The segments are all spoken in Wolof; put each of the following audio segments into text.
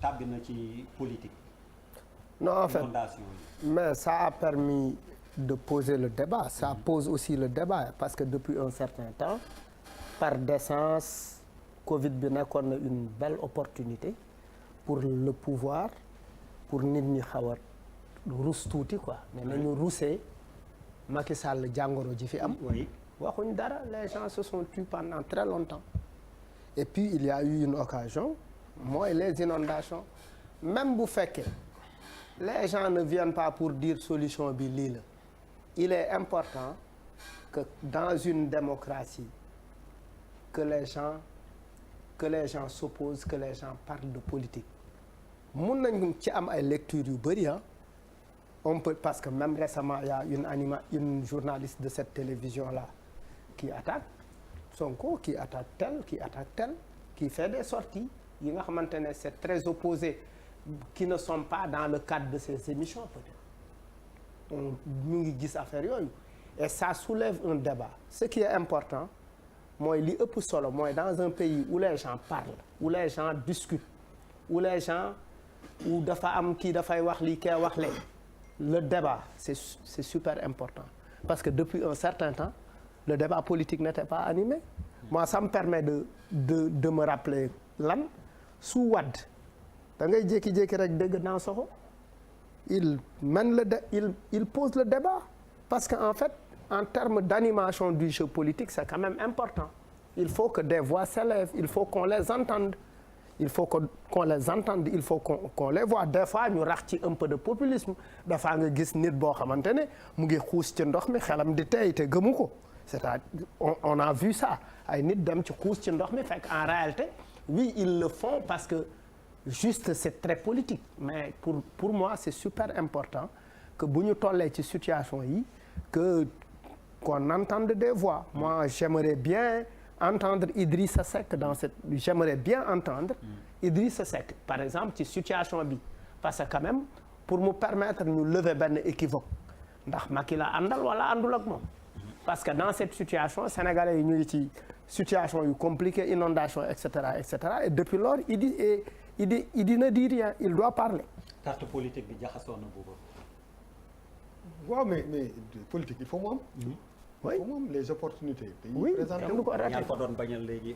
tàbbi na ci politique. Non, en fait, mais ça a permis de poser le débat. Ça pose aussi le débat parce que depuis un certain temps, par décence, Covid bi nekkoon na une belle opportunité pour le pouvoir, pour nit ñi xaw a rus tuuti quoi. mais nañu rusee Macky Sall jàngoro ji fi am. waxuñ dara, les gens se sont tus pendant très longtemps. Et puis il y a eu une occasion, mooy les inondations. Même bu fekkee les gens ne viennent pas pour dire solution bi lii la. Il est important que dans une démocratie que les gens s'opposent, que les gens parlent de politique. Mun nañ ci am ay lectures yu bëri on peut, parce que même récemment il y a une journaliste de cette télévision là qui attaque Sonko, qui attaque tel, qui fait des sorties yi nga xamante ne c'est très opposé, qui ne sont pas dans le cadre de ces émissions peut-être. ñu ngi gis affaire yooyu et ça soulève un débat. Ce qui est important mooy li ëpp solo mooy dans un pays où les gens parlent, où les gens discutent, où les gens où dafa am kii dafay wax lii kee wax lee, le débat c'est super important parce que depuis un certain temps le débat politique n'était pas animé. Moi ça me permet de me rappeler lan su Wade da ngay jékki-jékki rek dégg naa soxo il pose le débat parce que en fait en termes d'animation du jeu politique c'est quand même important. Il faut que des voix s'élèvent, il faut qu'on les entende, il faut qu'on les entende, il faut qu'on les voit. Des fois ñu rax ci un peu de populisme, dafa nga gis nit boo xamante ne mu ngi xuus ci ndox mi xelam di tey te gëmu ko. C'est-à-dire on a vu ça, ay nit dem ci xuus ci ndox mi fekk en réalité oui ils le font parce que juste c'est très politique. Mais pour moi c'est super important que bu ñu tollee ci situation yi qu'on entende des voix. Moi j'aimerais bien entendre Idrissa Seck dans cette, j'aimerais bien entendre Idrissa Seck par exemple ci situation bi parce que quand même pour mu permettre ñu lever benn équivoque ndax Macky la àndal wala àndul ak moom parce que dans cette situation sénégalais yi ñu ngi ci situation yu compliquée, inondation etc. Et depuis lors il ne dit rien, il doit parler. Carte politique bi jaxasoo na boobu. waaw mais politique il faut mu am. oui moom les opportunités. oui présenté wu ñaa ko doon bañal léegi.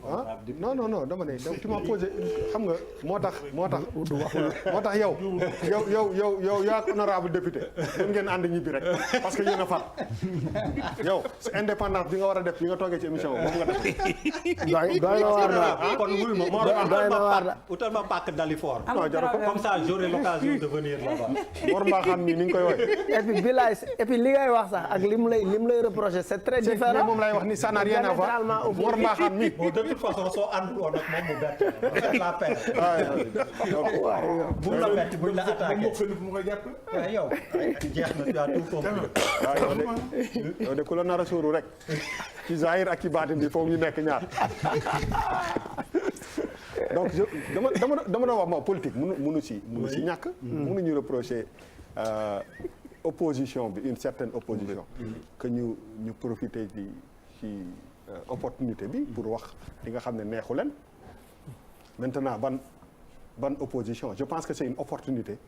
non dama ne donc tu m'as posé xam nga moo tax yow yaa honorable député mën ngeen ànd ñibbi rek parce que yéen a far yow indépendance bi nga war a def li nga toogee ci émission moom nga def. doy na waar daal kon wuy ma moo utal ma pàkk Dalifort. non jaru ko comme ça j'aurai l'occasion de venir là-bas. Mor Mbaxane mi ni nga koy woowee. et puis li ngay wax sax ak lim lay reprocher c'est très différent. moom lay wax ni ça n'a rien à voir. Mor Mbaxane mi. bon de toute façon soo àndul woon ak moom mu bett la peine. bu la bett buñ la attaqué. yow jeex na tu as tout compris. yow de ku la nar a sóoru rek ci zahir ak ci baatin bi foofu ñu nekk ñaar. donc dama doon wax ma politique mënu si ñàkk. mënuñu reprocher opposition bi une certaine opposition. que ñu profiter ci opportunité bi pour wax li nga xam ne neexu leen. maintenant ban opposition je pense que c'est une opportunité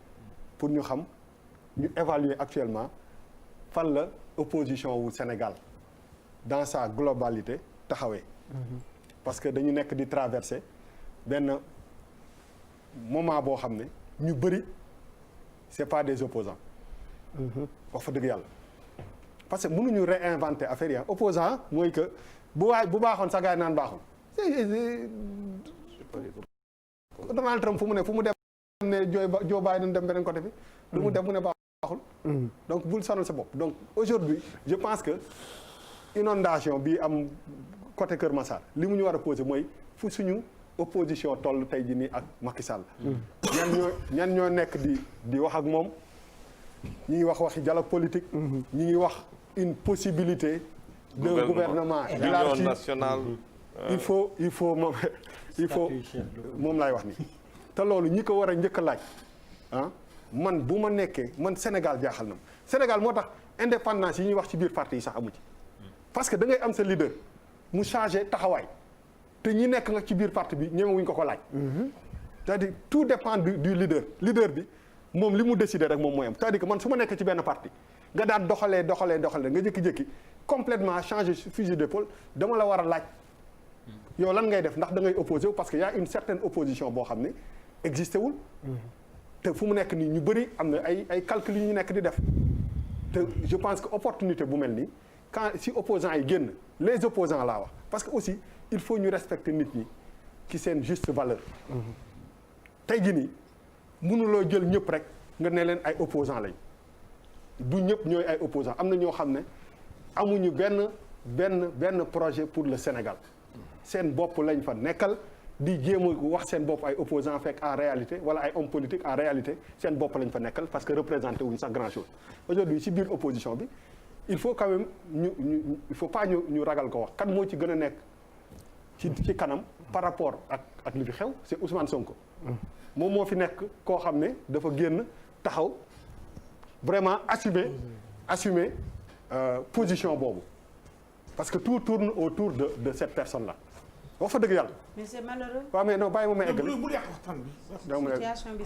pour ñu xam ñu évaluer actuellement fan la opposition wu Sénégal dans sa globalité taxawee. parce que dañu nekk di traverser benn moment boo xam ne ñu bëri c'est pas des opposants. wax fa dëgg yàlla parce que mënuñu réinventer affaire yi opposant mooy que bu baaxoon sa gars yi naan baaxul. Donald Trump fu mu dem ne Joe Biden dem beneen côté bi. lu mu def mu ne baaxul. donc bul sonal sa bopp donc aujourd'hui je pense que inondation bi am côté Kër Massar li mu ñu war a poser mooy fu suñu opposition toll tey jii nii ak Macky Sall. ñan ñoo nekk di wax ak moom. ñi ngi wax dialogue politique. ñi ngi wax une possibilité. d'un gouvernement élargi national. il faut moom laay wax ni te loolu ñi ko war a njëkk a laaj man bu ma nekkee man Sénégal jaaxal na ma Sénégal moo tax indépendance yi ñuy wax ci biir parti yi sax amu ci. parce que da ngay am sa leader mu changé taxawaay te ñi nekk nga ci biir parti bi ñemewuñ ko laaj. c'est-à-dire tout dépend du leader bi moom li mu décider rek moom mooy am c'est-à-dire que man su ma nekk ci benn parti nga daan doxalee nga jékki-jékki complètement changer fusil d'épaule dama la war a laaj yow lan ngay def ndax da ngay opposé wu parce que y a une certaine opposition boo xam ne existé wul te fu mu nekk nii ñu bëri am na ay calcul yu ñu nekk di def te je pense que opportunité bu mel nii quand si opposants yi génn les opposants laa wax parce que aussi il faut ñu respecter nit ñi ci seen juste valeur tey jii nii mënuloo jël ñëpp rek nga ne leen ay opposants lañ du ñëpp ñooy ay opposants am na ñoo xam ne amuñu benn projet pour le Sénégal seen bopp lañ fa nekkal di jéem a wax seen bopp ay opposants fekk en réalité wala ay hommes politiques en réalité seen bopp lañ fa nekkal parce que représenté wuñ sax grand chose aujourd'hui ci biir opposition bi il faut quand même il faut pas ñu ragal ko wax kan moo ci gën a nekk ci kanam par rapport ak li fi xew c'est Ousmane Sonko moom moo fi nekk koo xam ne dafa génn taxaw vraiment assumer position boobu parce que tout tourne autour de cette personne là wax fa dëgg yàlla. mais c'est malheureux. waaw mais non bàyyi ma may eggal. situation bi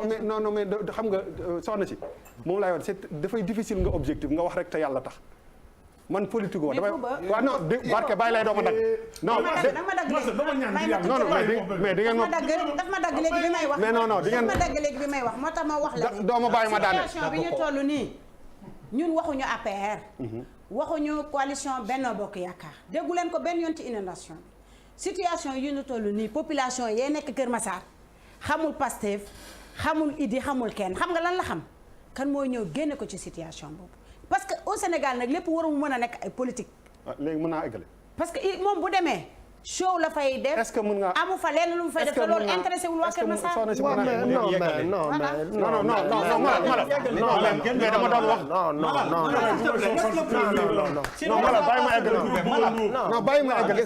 mais non mais xam nga soxna si moom laay wax dafay difficile nga objectif nga wax rek te yàlla tax man politique woo damay. waaw non barke bàyyi lay dooma dagg. non mais di ngeen ma. daf ma dagg léegi bi may wax. mais non di ngeen daf ma dagg léegi bi may wax moo tax ma wax la. doo ma bàyyi ma daane. situation bi ñu toll nii ñun waxuñu APR. waxuñu coalition Benno Bokk Yaakaar déggu leen ko benn yoon ci inondation situation yi ñu toll nii population yee nekk Kër Massar xamul Pastef xamul Idi xamul kenn xam nga lan la xam kan mooy ñëw génne ko ci situation boobu parce que au Sénégal nag lépp warul mën a nekk ay politique. léegi mën naa eggale. parce que moom bu demee show la fay def. est-ce que mën nga amu fa lenn lu mu fay def te loolu intéressé wul waa Kër Massar. mais dama doon wax. non Malal bàyyi ma eggale. non bàyyi ma eggale.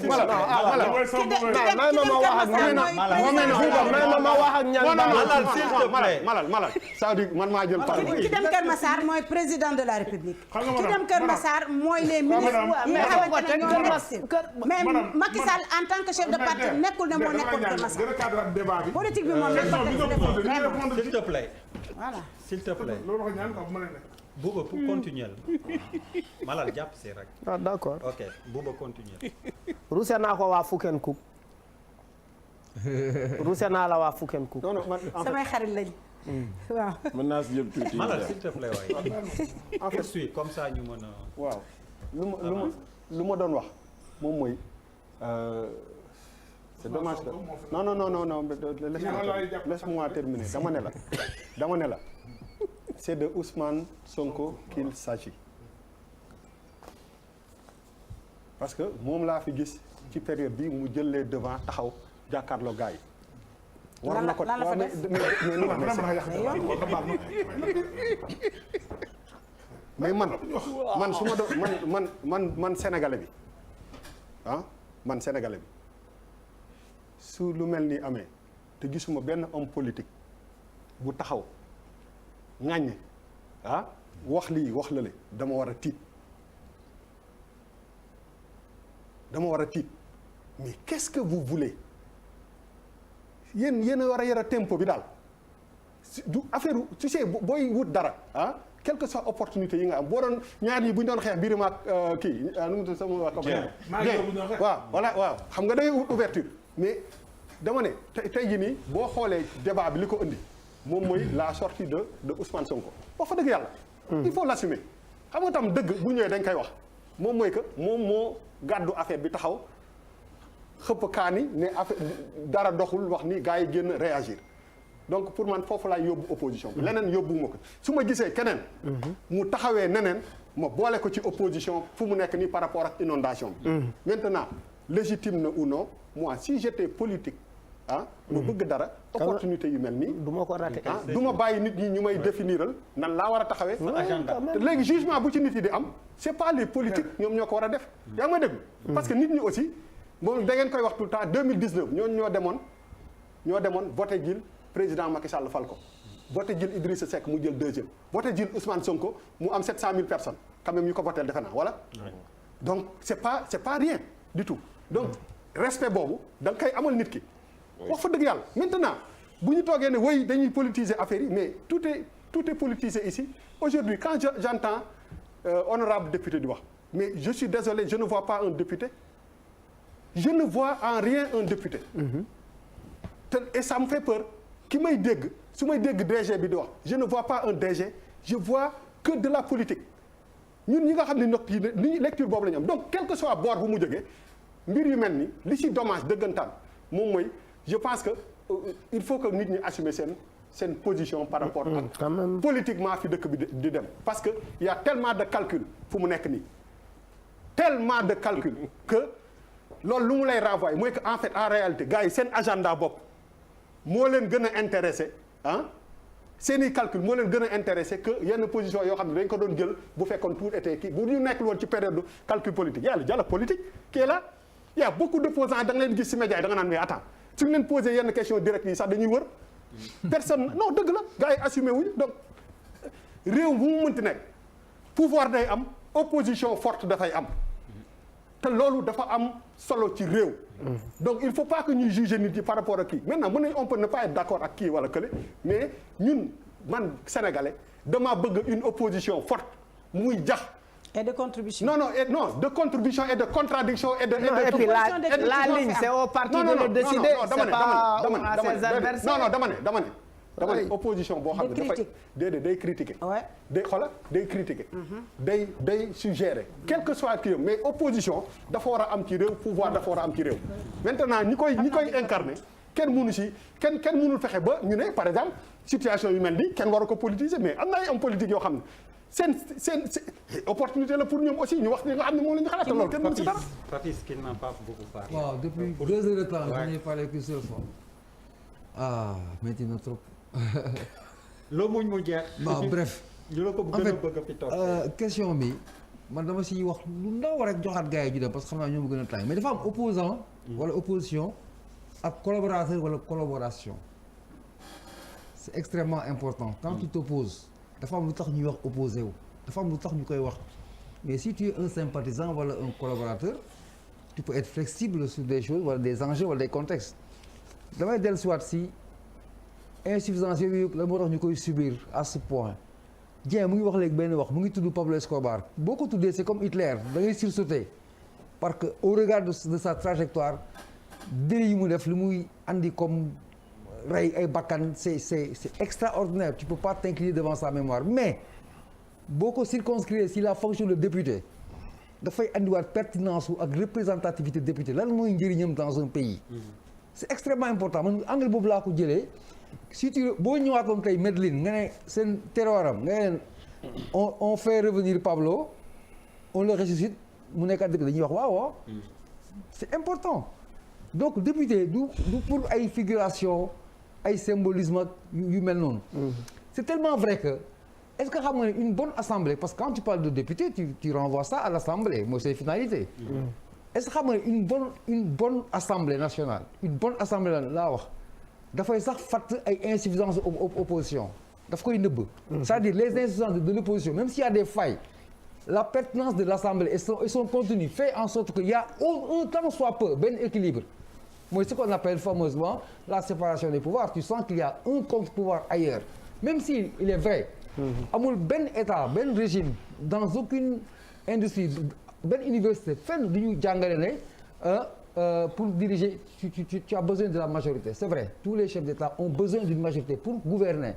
Malal c'est-à-dire man maa jël parole. ki dem Kër Massar mooy président de la République. ki dem Kër Massar mooy les ministres yi nga xamante ne ñoo nekk mais Macky Sall en tant que chef de parti nekkul ne moo nekkoon Kër Massar. politique bi moom lañ ko def s'il te plaît. voilà s'il te plaît. Bouba pour continuer Malal jàpp si rek. ah d'accord ok Bouba continuer. ruse naa ko waa Fuken Cook. ruse naa la waa Fuken Cook. non man samay xarit lañ. waaw. mën naa si jël tuuti. Malal s'il te plaît waay. en fait suy comme ça ñu mën a. waaw lu ma doon wax moom mooy c'est dommage que non laisse-moi terminer dama ne la c'est de Ousmane Sonko qu'il s'agit parce que moom laa fi gis ci période bi mu jël les devants taxaw jàkkaarloo gars yi. war na ko mais man su ma doon man sénégalais bi man sénégalais bi su lu mel ni amee te gisuma benn homme politique bu taxaw ŋàññe wax lii wax lale dama war a tiit mais qu'est-ce que vous voulez yéen a war a yara tempo bi daal du affaire tu sais booy wut dara quelle que soit opportunité yi nga am boo doon ñaar ñi bu ñu doon xeex biir maag kii nu mu tudd sama wax waaw xam nga day ouverture mais dama ne tey jii nii boo xoolee débat bi li ko indi moom mooy la sortie de Ousmane Sonko wax fa dëgg yàlla. il faut l'assumer xam nga tam dëgg bu ñëwee dañ koy wax moom mooy que moom moo gàddu affaire bi taxaw xëpp kaani ne affaire dara doxul wax ni gars yi génn réagir donc pour man foofu laay yóbbu opposition bi leneen yóbbuwuma ko su ma gisee keneen. mu taxawee neneen ma boole ko ci opposition fu mu nekk nii par rapport ak inondation bi. maintenant légitime na ou non moi si j'étais politique. ma bëgg dara opportunité yu mel nii. du ma ko raté. du ma bàyyi nit ñi ñu may définiral nan laa war a taxawee. te léegi jugement bu ci nit yi di am c'est pas les politiques ñoom ñoo ko war a def. yaa ngi may dégg. parce que nit ñi aussi moom da ngeen koy wax tout le temps 2019 ñoo demoon voté jil président Macky Sall fal ko. voté jil Idrissa Seck mu jël deuxième. voté jil Ousmane Sonko mu am 700 000 personnes quand même ñu ko voté defe naa voilà. donc c'est pas rien du tout donc respect boobu da nga koy amal nit ki. wax fa dëgg yàlla maintenant bu ñu toogee ne woy dañuy politiser affaire yi mais tout est politisé ici aujourd'hui quand j'entends honorable député di wax mais je suis désolé je ne vois pas un député je ne vois en rien un député et ça me fait peur ki may dégg su may dégg DG bi di wax je ne vois pas un DG je vois que de la politique ñun ñi nga xam ne nokk yi li lecture boobu la ñu am donc quel que soit boor bu mu jógee mbir yu mel ni li ci dommage dëggantaan moom mooy je pense que il faut que nit ñi assumer seen position par rapport ak politiquement fi dëkk bi di dem parce que il y a tellement de calcul fu mu nekk nii tellement de calcul que loolu lu mu lay renvoyer mooy que en fait en réalité gars yi seen agenda bopp moo leen gën a intéressé seeni calcul moo leen gën a intéressé que yenn position yoo xam ne dañ ko doon jël bu fekkoon tout était kii bu ñu nekkul woon ci période de calcul politique yàlla dialogue politique qui est là il y a beaucoup d'opposants da nga leen gis ci média yi da nga naan mais attends suñu leen posé yenn question directe yi sax dañuy wër personne non dëgg la gars yi assumé wuñ donc réew bu mu mënti nekk pouvoir day am opposition forte dafay am te loolu dafa am solo ci réew donc il faut pas que ñuy juger nit yi par rapport ak kii maintenant mën nañ on peut ne pas être d'accord ak kii wala kële mais ñun man sénégalais dama bëgg une opposition forte muy jax et de contribution non de contribution et de contradiction et de et puis la ligne c'est au parti de le décider c'est pas à ses adversaires dama ne opposition boo xam ne dafay day critiquer day critiquer day suggérer quel que soit kii mais opposition dafa war a am ci réew pouvoir dafa war a am ci réew maintenant ñi koy incarner kenn mënul fexe ba ñu ne par exemple situation yu mel ni kenn waru ko politiser mais am na ay hommes politiques yoo xam ne seen opportunité la pour ñoom aussi ñu wax li nga xam ne moom la ñu xalaat loolu kenn mënu ci dara. Papis qui n'a pas beaucoup parlé. waaw depuis 2 heures de temps je n'ai parlé qu'une seule fois. métti na trop. loo muñ mu jeex. bon bref. en fait question bi man dama siy wax lu ndaw rek joxaat gars yi ju dem parce que xam naa ñoo ma gën a tàng mais dafa am opposant wala opposition ak collaborateur wala collaboration c'est extrêmement important quand tu t'opposes dafa am lu tax ñuy wax opposé wu dafa am lu tax ñu koy wax mais si tu es un sympathisant wala un collaborateur tu peux être flexible sur des choses wala des enjeux wala des contextes damay dellu siwaat si insuffisance yooyu la moo tax ñu koy subir à ce point Dieng mu ngi wax léegi benn wax mu ngi tudd Pablo Escobar boo ko tuddee c'est comme Hitler da ngay sursauter parce que au regard de sa trajectoire délit yi mu def li muy andi comme rey ay bakkan c'est extraordinaire tu peux pas t'incliner devant sa mémoire mais boo ko circonscrire si la fonction de député dafay andiwaat pertinence ak représentativité député lan mooy njëriñam dans un pays c'est extrêmement important man angle boobu laa ko jëlee si tu boo ñëwaatoon tey Medellín nga ne seen terroiram nga ne on fait revenir Pablo on le ressuscite mu nekkaat dëgg dañuy wax waaw c'est important donc député du pour ay figuration ay symbolisme yu mel noonu c'est tellement vrai que est-ce que xam nga ne une bonne assemblée parce que quand tu parles de député tu renvoies ça à l'assemblée mooy ses finalités est-ce que xam nga ne une bonne assemblée nationale une bonne assemblée laa wax dafay sax fatt ay insuffisances opposition daf koy nëbb c'est-à-dire les insuffisances de l'opposition même s'il y a des failles la pertinence de l'assemblée et son contenu fait en sorte que il y a un tant soit peu benn équilibre mooy ce qu'on appelle fameusement la séparation des pouvoirs tu sens qu'il y a un contre-pouvoir ailleurs même si il est vrai amul benn état benn régime dans aucune industrie benn université fenn du ñu jàngale ne pour diriger tu as besoin de la majorité c'est vrai tous les chefs d'État ont besoin d'une majorité pour gouverner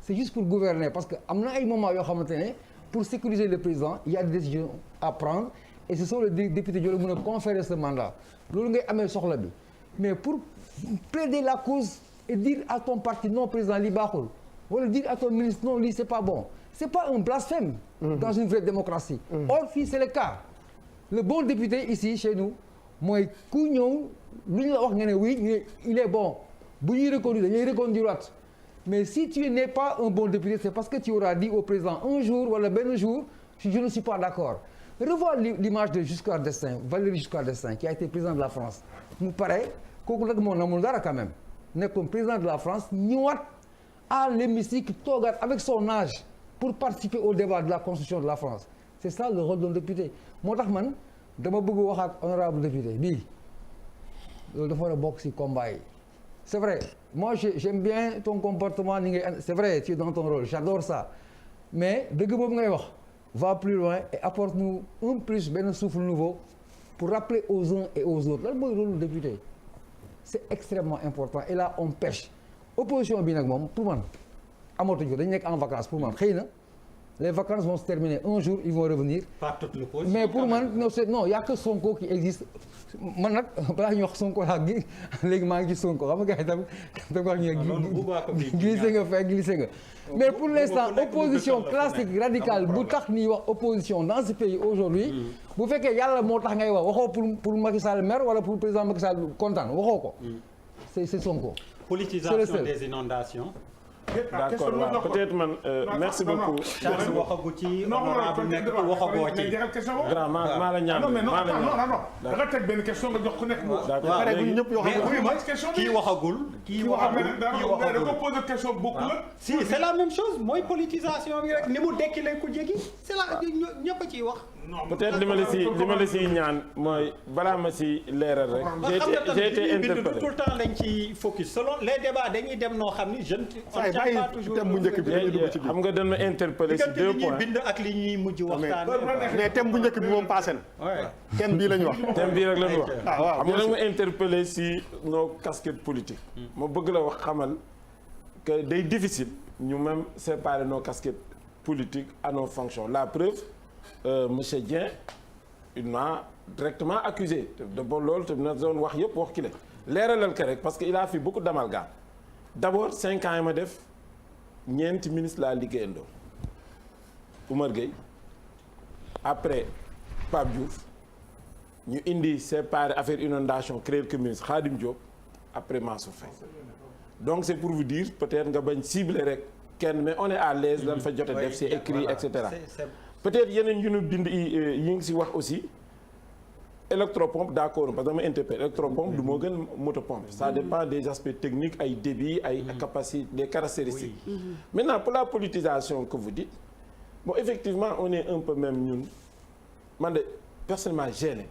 c'est juste pour gouverner parce que am na ay moments yoo xamante ne pour sécuriser le président il y a des décisions à prendre et ce sont les députés ñoo la mën a conférer ce mandat loolu ngay amee soxla bi mais pour plaider la cause et dire à ton parti non président lii baaxul wala dire à ton ministre non lii c'est pas bon c'est pas un blasphème dans une vraie démocratie or fii c'est le cas le bon député ici chez nous mooy ku ñëw lu ñu la wax nga ne oui il est bon bu ñuy reconduire dañuy reconduire waat mais si tu n'es pas un bon député c'est parce que tu auras dit au président un jour wala benn jour je ne suis pas d'accord revoir l'image de Giscard d'Estaing Valéry Giscard d'Estaing qui a été président de la France mu pare kooku nag moo namul dara quand même nekkoon président de la France ñëwaat à l'hémicycle toogaat avec son âge pour participer au débat de la constitution de la France c'est ça le rôle d'un député moo tax man dama bëgg waxaat honorable député bii loolu dafa war a bokk ci combat yi c'est vrai moi j'aime bien ton comportement ni ngay c'est vrai tu es dans ton rôle j'adore ça mais dëgg boobu ngay wax va plus loin et apporte-nous un plus benn souffle nouveau pour rappeler aux uns et aux autres lan mooy rôle député c'est extrêmement important et là on pêche opposition bi nag moom pour man amatuñu dañu nekk en vacances pour man xëy na les vacances vont se terminer un jour ils vont revenir. Pas toute l'opposition. Mais pour man non y a que Sonko qui existe man nag balaa ñu wax Sonko laa gi léegi maa ngi Sonko xam nga gars yi tam wax ñu glissé nga fekk glissé nga mais pour l'instant opposition classique radicale bu tax nii wax opposition dans ce pays aujourd'hui bu fekkee yàlla moo tax ngay wax waxoo pour Macky Sall maire wala pour président Macky Sall kontaan waxoo ko c'est Sonko. Politisation des inondations. D'accord waaw peut-être man merci beaucoup. Charles waxagu ci honorable nekk waxagoo ci. grand maa la ñaan maa la ñaan. da nga teg benn question nga jox ku nekk mu. d'accord léegi kii waxagul. kii waxagul da nga posé question bokk la. si c'est la même chose mooy politisation bi rek ni mu dekkilee ku jegi c'est la ñëpp a ciy wax. peut-être li ma la si ñaan mooy balaa ma si leeral rek. j'ai été interpellé tout le temps dañ ci focus selon les débats dañuy dem noo xam ni jeune. thème bu njëkk bi dañuy dugg ci biir xam nga dañ ma interpellé si 2 points. bind ak li ñuy mujj waxtaan. mais thème bu njëkk bi moom passé na. thème bii la ñu wax. thème bii rek la ñu wax. waaw xam nga dañ ma interpellé si nos casquettes politiques. ma bëgg la wax xamal que day difficile ñu même séparer nos casquettes politiques à nos fonctions la preuve. Monsieur Dieng il m'a directement accusé de bon loolu te na doon wax yëpp wax ki la leeralal ko rek parce que il a fait beaucoup d'amalgame d'abord 5 ans yi ma def ñeenti ministre laa liggéeyandoo Oumar Gueye après Pape Diouf ñu indi séparé affaire inondation créer que ministre Khadim Diop après Mansour Faye donc c'est pour vous dire peut-être nga bañ cibler rek kenn mais on est à l'aise lan fa jot a def c'est écrit et cetera peut-être yeneen yu ñu bind yi ngi si wax aussi électropompe d'accord parce que dama interpellé électropompe du moo gën motopompe ça dépend des aspects techniques ay débit ay capacité des caractéristiques maintenant pour la politisation que vous dites bon effectivement on est un peu même ñun man de personnellement gêné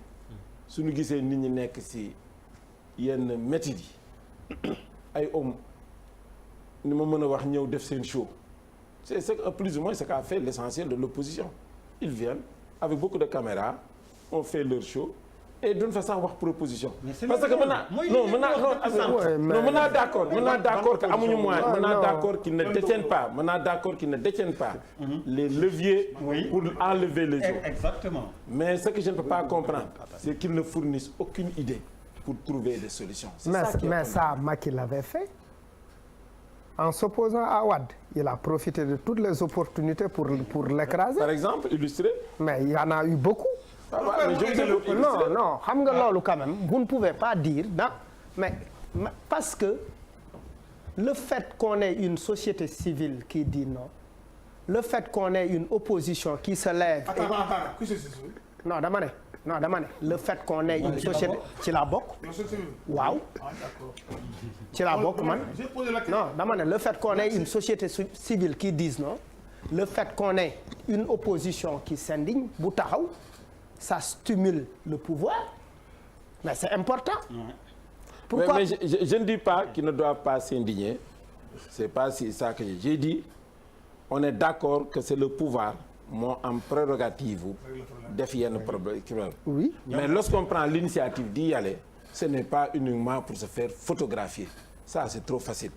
suñu gisee nit ñi nekk si yenn métiers yi ay hommes ni ma mën a wax ñëw def seen show c'est plus ou moins ce qu'a fait l'essentiel de l'opposition ils viennent avec beaucoup de caméras on fait leur show et duñ fa sax wax proposition parce que mën naa d'accord que amuñu moyen mën naa d'accord qu'ils ne détiennent pas les leviers pour enlever les eaux exactement mais ce que je ne peux pas comprendre c'est qu'ils ne fournissent aucune idée pour trouver des solutions mais ça Macky l'avait fait. En s'opposant à Wade, il a profité de toutes les opportunités pour l'écraser. Par exemple, illustré. Mais il y en a eu beaucoup. Non, xam nga loolu quand même, vous ne pouvez pas dire mais parce que le fait qu'on ait une société civile qui dit non, le fait qu'on ait une opposition qui se lève. Non, dama ne le fait qu'on ait une société ci la bokk. waaw. ci la bokk man. non dama ne le fait qu'on ait une société civile qui dise non, le fait qu'on ait une opposition qui s'indigne bu taxaw ça stimule le pouvoir mais c'est important. Pourquoi? Mais je ne dis pas qu'ils ne doivent pas s'indigner. C'est pas ça que j'ai dit. On est d'accord que c'est le pouvoir moo am prérogative def yenn problème. Oui. Mais lorsqu'on prend l'initiative d'y aller, ce n'est pas uniquement pour se faire photographier. Ça, c'est trop facile.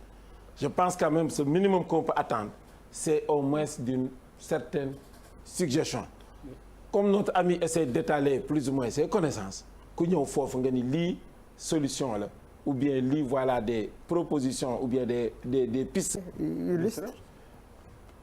Je pense quand même que ce minimum qu'on peut attendre, c'est au moins d'une certaine suggestion. Comme notre ami essaie d'étaler plus ou moins ses connaissances, ku ñëw foofu nga ni lii solution la ou bien lii voilà des propositions ou bien des pistes.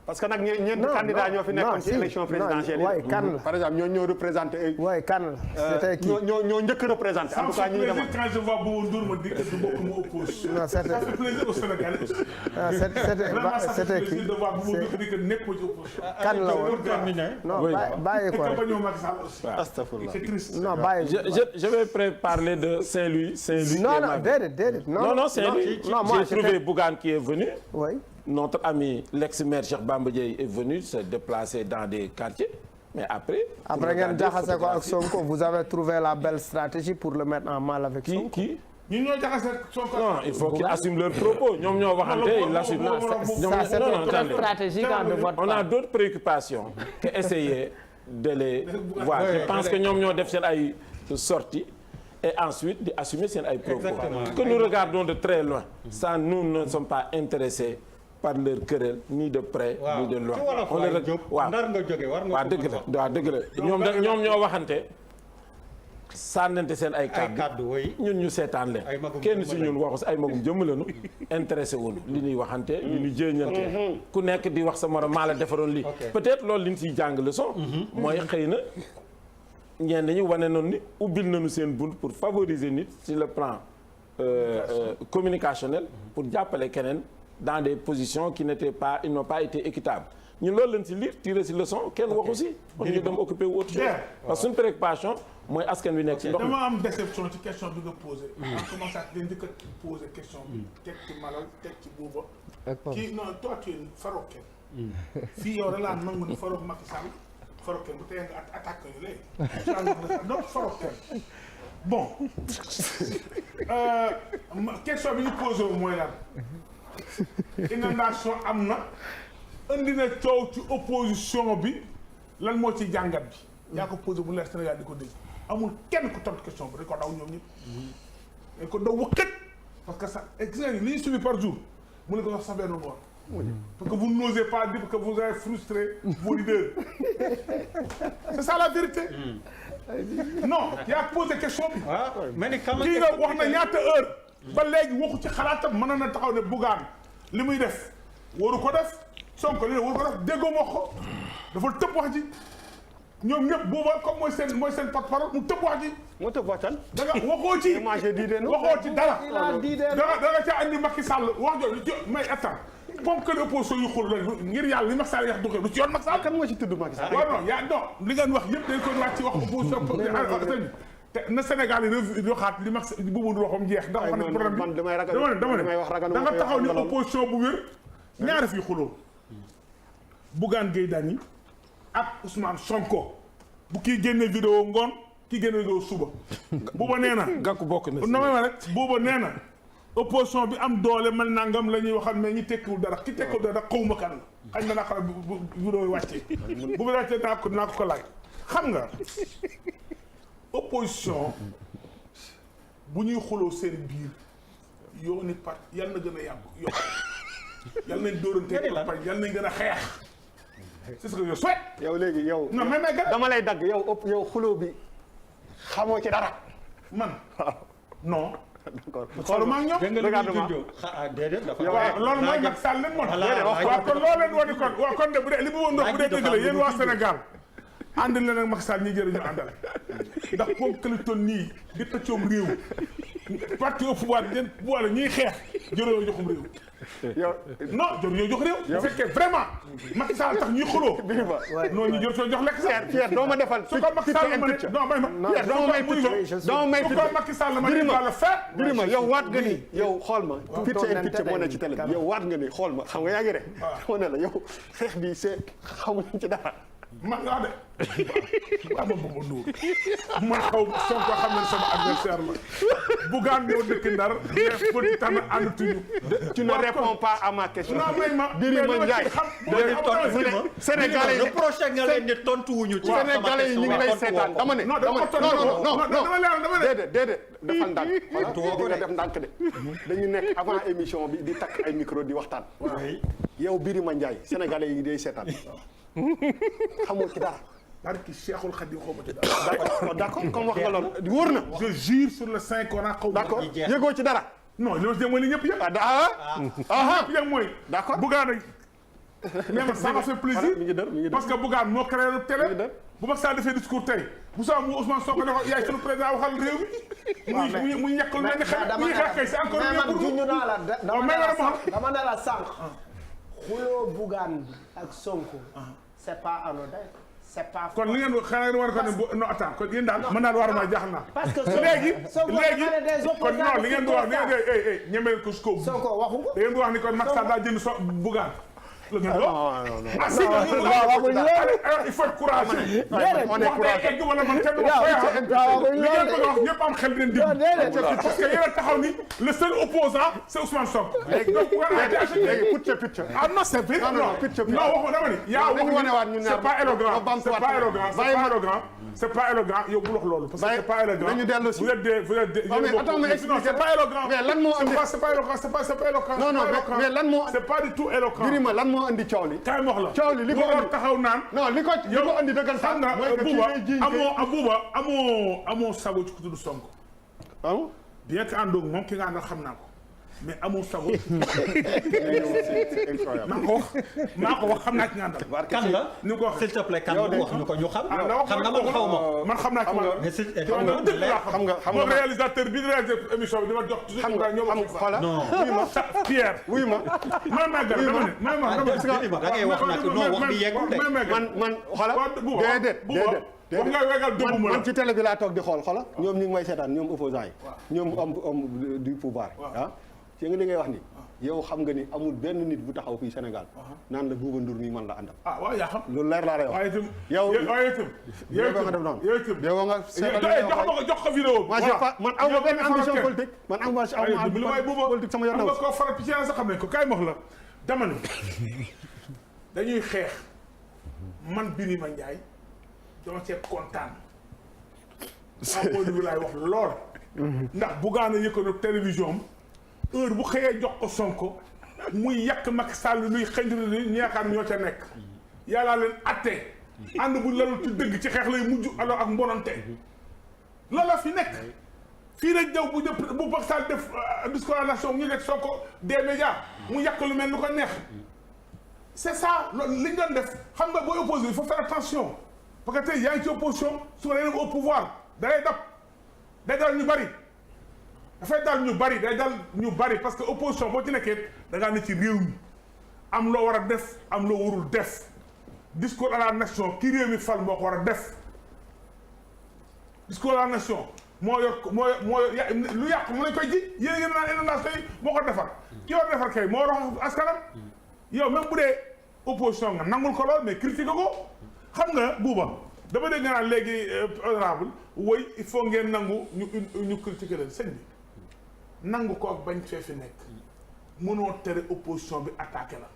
parce que nag ñeenti candidats ñoo fi nekkoon ci élection présidentielle yi. kan la par exemple ñoo représenté. kan la c'était qui ñoo njëkk représenté. en tout cas ñuy demoon quand je vois Bobo Ndour me dire que du bokk mu oppose. non ça fait plaisir au Sénégal. C'était qui de voir Bobo Ndour dire que nekkul ci opposition. kan la woon non bàyyi ko rek. astafurlah. C'est triste. non bàyyi Je vais parler de Saint-Louis. non déedéet non Saint-Louis. J'ai trouvé Bougane qui est venu. Oui. Notre ami l'ex-maire Cheikh Bamba Dièye est venu se déplacer dans des quartiers mais après ngeen jaxase ko ak Sonko vous avez trouvé la belle stratégie pour le mettre en mal avec Sonko. qui ñun ñoo jaxase Sonko. non il faut qu'ils assument leurs propos ñoom ñoo waxante ils l'assument. Ça c'est très stratégique de votre part. On a d'autres préoccupations que essayer de les voir. Je pense que ñoom ñoo def seen ay sorties et ensuite di assumer seen ay propos. Que nous regardons de très loin. Ça nous ne sommes pas intéressés par leur querelle ni de près ni de loin. waaw ndar nga jóge war nga waaw dëgg la waaw dëgg la ñoom ñoo waxante sànnante seen ay kàddu ñun ñu seetaan leen kenn si ñun waxu si ay magum jëmm lañu intéressé wuñu li ñuy waxante li ñuy jéeñante ku nekk di wax sa morom maa la defaroon lii peut-être loolu li ñu siy jàng leçon mooy xëy na ñenn ñi wane noonu ni ubbil nañu seen bunt pour favoriser nit sur le plan communicationnel pour jàppale keneen dans des positions qui n'étaient pas ils n'ont pas été équitables ñun loolu lañ si lire tirer si leçon kenn waxu si on ñu dem occuper wu autre chose parce que suñu préoccupation mooy askan wi nekk si ndox mi. dama am déception ci question bi nga posé. en commençant dañ di ko posé question bi. teg ci Malal teg ci Bouba. kii non toi tu es Farouk. fii yow da laa nangu ni Farouk Macky Sall Farouk bu tey nga attaqué ñu léegi. donc Farouk bon question bi ñu posé wu mooy lan. inondation am na. indi na coow ci opposition bi lan moo ci jàngat bi. yaa ko posé bu leer Sénégal di ko dégg. amul kenn ku tontu question bi dañ ko daw ñoom ñëpp. dañ ko daw wëkkat parce que ça gis nga li ñuy subi par jour mu ne ko sax benn ngoon. parce que vous n'osez pas dire que vous avez frustré vos leaders. c'est ça la vérité. non yaa posé question bi. kii nga wax na ñaata heure. ba léegi waxu ci xalaatam mën na taxaw ne Bougane li muy def waru ko def Sonko li waru ko def déggoo ma ko dafa tëb wax ji. ñoom ñëpp booba comme mooy seen porte-parole mu tëb wax ji. moo tëb wax tan. da nga waxoo ci. waxoo ci dara. da nga ca andi Macky Sall wax jooju mais attends comme que l'opposition yu xul la ngir yàlla li Macky Sall yax du ci yoon Macky Sall. kan moo ci tudd Macky Sall. waaw non yaa non li ngeen wax yëpp dañ ko wàcc ci wax opposition. te na Sénégal yi waxaat li Macky Sall boobu waxam jeex. ndax wax ne problème bi man damay ragal da nga taxaw ni opposition bu wér ñaari fi xuloo Bougane Gueye Dany ak Ousmane Sonko bu kii génne vidéo ngoon kii génne vidéo suba booba nee na gàkku bokk na si ma rek booba nee na opposition bi am doole man nangam la ñuy waxal mais ñi tekkiwul dara ki tekkiwul dara xawma kan la xañ na naa xam bu vidéo yi wàccee bu mu wàccee naa ko laaj xam nga opposition bu ñuy xuloo seen biir yoo ni part yal na gën a yàgg yokk yal nañ dóorante yal nañ gën a xeex. c'est ce que je souhaite. yow léegi yow. non mais dama lay dagg yow xuloo bi xamoo ci dara. man non. d'accord xooluma ak ñoom. regarde-moi déedéet dafa. waaw loolu mooy Macky Sall leen moom. waaw kon loo leen wane kon waaw kon de bu dee li mu woon ndox bu dee dëgg la yéen waa Sénégal. ànd leen ak Macky Sall ñi jëriñu àndal ndax comme que lu toll nii di tëccoom réew parti au pouvoir den boole ñuy xeex jërëjëf joxum réew. yow non jërëjëf jox réew. bu fekkee vraiment Macky Sall tax ñuy xuloo. non ñu jërëjëf jox lekk sax. Pierre doo ma defal. su ko Macky Sall ma ne non may ma. Pierre doo ma may picc doo ma may picc. su ko Macky Sall ma ne la fait. Birima yow waat nga ni yow xool ma. picc et picc moo ne ci télé bi yow waat nga ni xool ma xam nga yaa ngi rek. waaw ne la yow xeex bi c'est xamuñ ci dara. man nga de waaw man Bouba Ndour man xaw Sonko xam ne sama adversaire la Bougane moo dëkk Ndar mais petit tànn àndatuñu. tu ne réponds pas à ma question. non may ma Birima Ndiaye. Sénégalais yi reproché nga leen ne tontu wuñu ci Sénégalais yi ñu ngi lay seetaan dama ne. non déedéet defal ndànk. di nga def ndànk de. dañu nekk avant émission bi di takk ay micro di waxtaan. yow Birima Ndiaye Sénégalais yi day seetaan. xamoo ci dara. barki Cheikhul Khadim xaw ma ci dara. d'accord comme wax nga loolu wóor na. je jure sur le Saint Coran xaw ma. d'accord yëgoo ci dara. non li ma si mooy li ñëpp yëpp. ñëpp yëpp mooy. d'accord Bougane mais man ça m'a fait plaisir. parce que Bougane moo créé le télé. bu ma saa defee discours tey bu saa mu Ousmane Sonko ne ko yaay sunu président waxal réew mi. muy ñàkk lu mel ni xel muy xeex kay c'est encore mieux pour nous. dama ne la sànq. xuloo Bougane bi ak Sonko. c'est pas anodin. c'est pas kon li ngeen xanaa ngeen war a ko ne non attends kon yéen daal mën naa war a ma jaaxal naa. parce que léegi kon non li ngeen di wax ni ngeen di ñemeel ko su ko. Sonko waxu ko. da ngeen di wax ni kon Macky Sall daa jënd Bougane. la ngeen wax. non ah si non il faut être courageux. on est courageux wax day egg wala man kenn du ma koy li ngeen bëgg a wax ñëpp am xel di leen déglu. parce que yéen a taxaw ni le seul opposant c'est Ousmane Sonko. léegi picc ah non c'est vrai non waxuma dama ni. yaa wax c'est pas élégant c'est pas élégant yow bul wax loolu. parce que c'est pas élégant dañu dellu si vous êtes des mais attends mais expliquez c'est pas élégant. mais lan moo andi c'est pas élégant c'est pas éloquent. non mais lan moo c'est pas du tout éloquent. Birima lan moo andi coow li. kaay ma wax la coow li li ko andi taxaw naan. non li ko andi dëggal sax mooy que kii lay jiiñ amoo sago ci ku tudd Sonko. bien que àndoog moom ki nga àndal xam naa ko mais amoo sago. maa ko wax xam naa ci nga àndal. kan la ni ko s'il te plaît kan la wax ñu ko ñu xam. xam nga man xaw ma. man xam naa ci man. xam nga réalisateur bi réalisé émission bi dama jox toujours. xam nga xoola non Pierre. wuy ma man maa gën dama ne. da ngay wax nag non wax bi yeggul de. man xoola déedéet wax nga wegal dëggu ma la man ci télé bi laa toog di xool xoola ñoom ñu ngi may seetaan ñoom opposants yi ñoom homme du pouvoir ah ci nga li ngay wax ni yow xam nga ni amul benn nit bu taxaw fii Sénégal naan la Bouba Ndour mi man la àndal ah waaw yaa xam loolu leer laa lay wax waaye itam yow nga def noonu yow nga jox ko vidéo man aw ma benn ambition politique man aw ma politique sama yoon nga ko faral ci sax xam nañ ko kaay ma wax la dama ne dañuy xeex man Birima Ndiaye dama cee kontaan sama point de vue laay wax lool ndax Bougane yëkkati télévision heure bu xëyee jox ko Sonko muy yàq Macky Sall luy xëy ni yaakaar ñoo ca nekk yàllaa leen atte ànd bu lalul ci dëgg ci xeex lay mujj alors ak mbonante loola fi nekk fii rek jaw bu Macky Sall def discours à la nation ñu nekk Sonko des médias mu yàq lu mel lu ko neex c'est ça loolu li ñu doon def xam nga booy opposé il faut faire attention parce que tey yaa ngi ci opposition su ma leen au pouvoir da lay dab day dal ñu bari dafay dal ñu bari day dal ñu bari parce que opposition boo ci nekkee da ngaa ne ci réew mi am loo war a def am loo warul def discours à la nation ki réew mi fal moo ko war a def discours à la nation moo yor lu yàq mu lañ koy ji yéen ngeen naan inondation yi moo ko defar ki war defar kay moo war a askanam yow même bu dee opposition nga nangul ko lool mais critique ko xam nga buuba dama dégg nga naan léegi honorable woy il faut ngeen nangu ñu critiquer leen sëñ bi nangu ko ak bañ fee fi nekk mënoo tere opposition bi attaqué la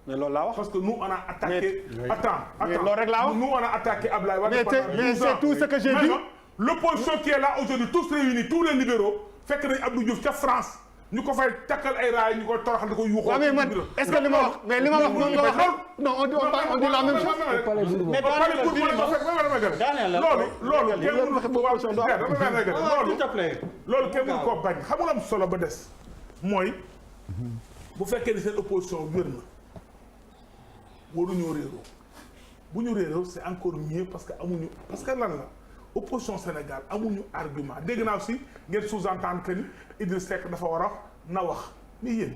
mais loolu laa wax parce que nous on a attaqué attends loolu rek laa wax nous on a attaqué Ablaye Wade mais c'est tout ce que j'ai dit l'opposition qui est là aujourd'hui tous réunis tous les libéraux fekk nañ Abdou Diouf ca France ñu ko fay takkal ay raay ñu koy toroxal di ko yuuxoo. waaw mais man est-ce que li ma wax mais li ma wax moom nga wax non on dit la même chose. mais loolu kenn mënu koo bañ xamul am solo ba des mooy bu fekkee ni seen opposition wér na waruñoo réeroo bu ñu réeroo c'est encore mieux parce que amuñu parce que lan la opposition Sénégal amuñu argument dégg naa aussi ngeen sous-entendre que ni Idriss Seck dafa war a na wax mais yéen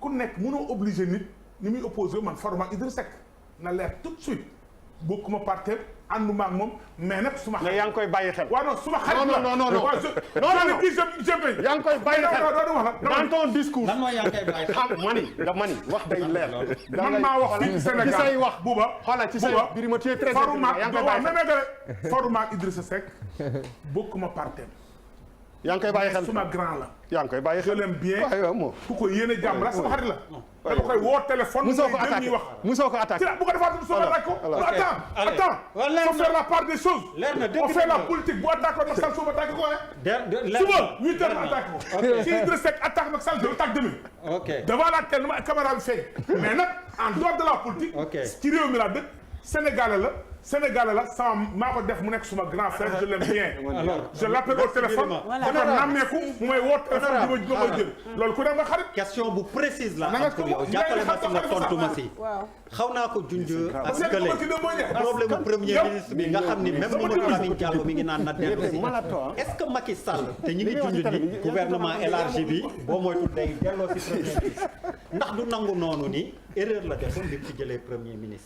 ku nekk mënoo obligé nit ni muy opposé man faruma Idriss Seck na leer tout de suite bokkuma parti ànduma ak moom mais nag suma xarit yaa ngi koy bàyyi xel. waaw non suma xarit la non bàyyi xel dans ton discours. lan mooy yaa ngi koy bàyyi xel mani wax day leer. man maa wax fii ci Sénégal ci say wax buuba xoolal ci say Birima tu es très faruma yaa ngi koy bàyyi xel faruma ak Idrissa Seck bokkuma parti yaa ngi koy bàyyi xel suma grand la. yaa ngi koy bàyyi xel je l'aime bien. waaw moom ku ko yéene jàmm la sama xarit la. dama koy woo téléphone. musoo ko attaqué musoo ko attaqué. bu ko defaat musoo ko attaqué ko. attends faut faire la part des choses. on fait la politique bu attaqué Macky Sall suba attaqué ko suba 8 heures attaqué ko. si Idrissa Seck attaque Macky Sall je l'attaque demain. devant la télé caméra bi feeñ. mais nag en dehors de la politique. ci réew mi la dëkk Sénégalais la sama maa ko def mu nekk suma grand frère je l'aime bien. je l'appelle au téléphone. dafa nammeeku mu may woo téléphone bi ma jël. loolu ku dem nga xarit. question bu précise la am pour yow jàppale ma si nga tontu ma si. xaw naa ko junj ak kële problème mu premier ministre bi nga xam ni même Mamadou Lamine Diallo mi ngi naan na dellu si. est-ce que Macky Sall te ñu ngi junj ni gouvernement élargi bi boo moytuwul day delloo si premier ministre ndax du nangu noonu ni erreur la defoon bi ci jëlee premier ministre.